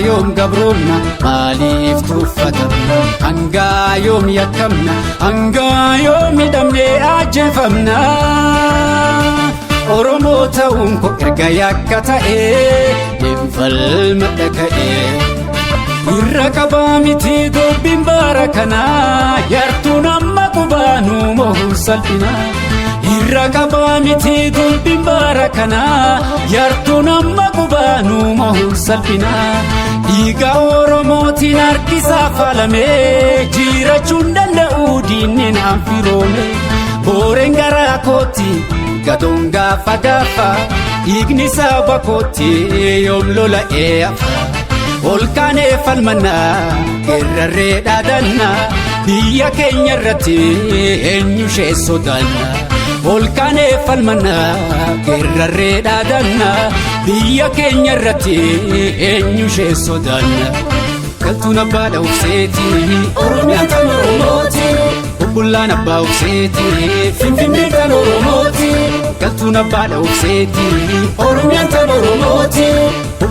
يوم قبرنا ماليف توفتنا هنقا يوم يكمنا هنقا يوم يدمني أجفمنا أرموتا ونكو إرقا يكتا ينفل مدكا الرقبا متي دوبين باركنا يرتونا مقبانو مهو سلبنا الرقبا متي دوبين باركنا يرتونا مقبانو مهو سلبنا Iga Oromooti narkisa falame jira chundanda udinin amfirome borengara koti gadonga fagafa ignisa bakoti yomlola eafa volkane falmana gerre dadanna biya kenya rati enyushe sodanna volkane falmana gerre dadanna biya kenya rati enyushe sodanna kaltuna bada ufseti oromia tanoromoti bullana ba ufseti finfinne tanoromoti kaltuna bada ufseti oromia tanoromoti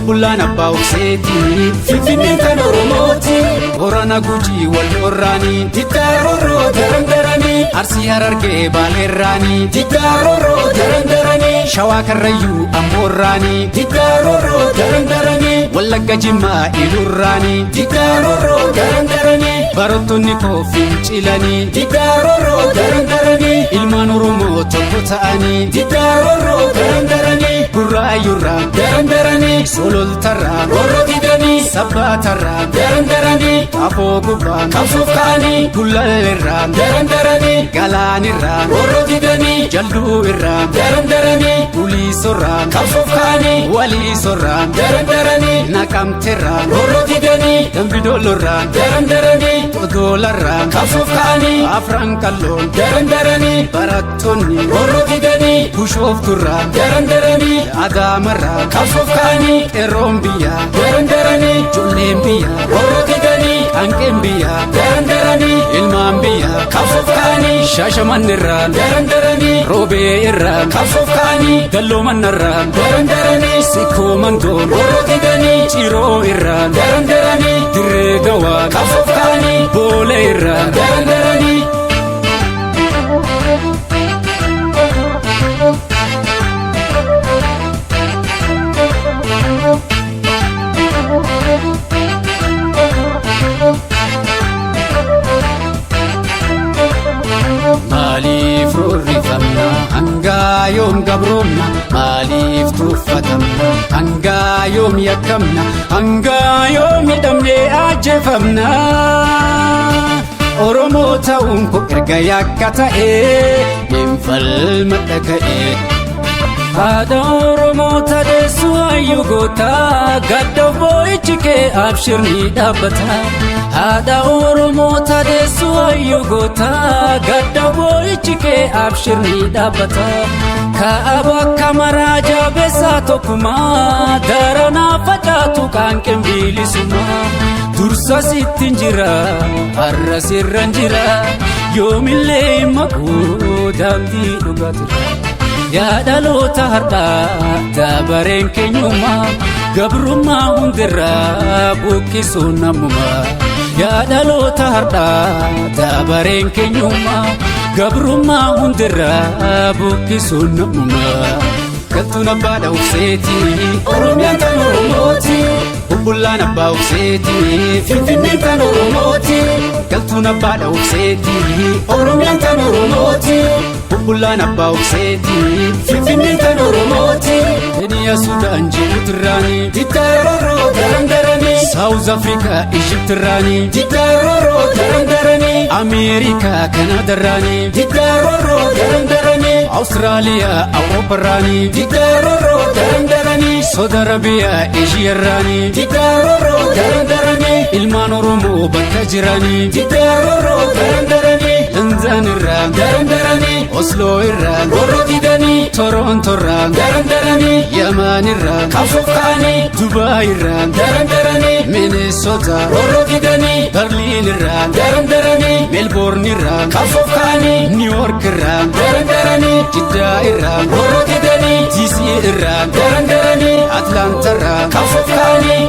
bullana ba ufseti finfinne tanoromoti orana guji wal orani titaroro darandarani arsi hararge balerani titaroro darandarani shawa karrayu amorani titaroro darandarani wallagga jimma ilurani titaroro darandarani barotonni kofin cilani titaroro darandarani ilman oromo tokko ta'ani titaroro darandarani gurrayurra darandarani solol tarra gorro didani sabbatarra darandarani afo gubba kafufkani gullalirra darandarani galanirra gorro didani jaldu irra darandarani ulisorra kafufkani walisorra darandarani nakamterra gorro didani dambidolorra darandarani odolarra kafufkani afrankallon darandarani barattonni gorro didani bushofturra darandarani adamarra kafufkani erombiya darandarani jollembiya gorro didani ankembiya darandarani ilmambiya kafufkani shashamanirra darandarani robe irra kafufkani gallomanarra darandarani sikomando gorro didani ciro irra darandarani dirregawa kafufkani bole irra darandarani ماليف رورفمنا هنقا يوم قبرنا ماليف توفتمنا هنقا يوم يكمنا هنقا يوم يدمني أجفمنا أرموتا ونكو إرقا يكتا ينفل مدكا هذا أرموتا دسو أيوغوتا قدو بويتشكي أبشرني دابتا هذا أرموتا دسو أيوغوتا قدو بويتشكي أبشرني دابتا كأبا كمراجا بساتوكما دارنا فتاتو كان كمبيلي سما درسا ستنجرا الرسيرنجرا يوم اللي مقودام دي لغاترا يا دلوتا هردا دابرين كنيوما قبرما هندرا بوكي سونامما يا دلوتا هردا دابرين كنيوما قبرما هندرا بوكي سونامما كنتنا بادا وفسيتي أروميا تنورموتي وبولانا با وفسيتي فينفيني تنورموتي كنتنا بادا وفسيتي أروميا تنورموتي وبولانا با وفسيتي فينفيني تنورموتي دنيا سودان جيبوت راني تتارورو درندرني ساوث أفريكا إيجيبت راني تتارورو درندرني أمريكا كندا راني تتارورو درندرني أستراليا أوروبا راني تتارورو درندرني سعودي عربيا إيجيا راني تتارورو درندرني إلمان أورومو بكاجراني تتارورو درندرني London irraan darandaranii Osloo irraan warra didanii Toronto irraan darandaranii Yaman irraan kafuuf kaanii Dubai irraan darandaranii Minnesota warra didanii Berlin irraan darandaranii Melbourne irraan kafuuf kaanii New York irraan darandaranii Jeddah irraan warra didanii DC irraan darandaranii Atlanta irraan kafuuf kaanii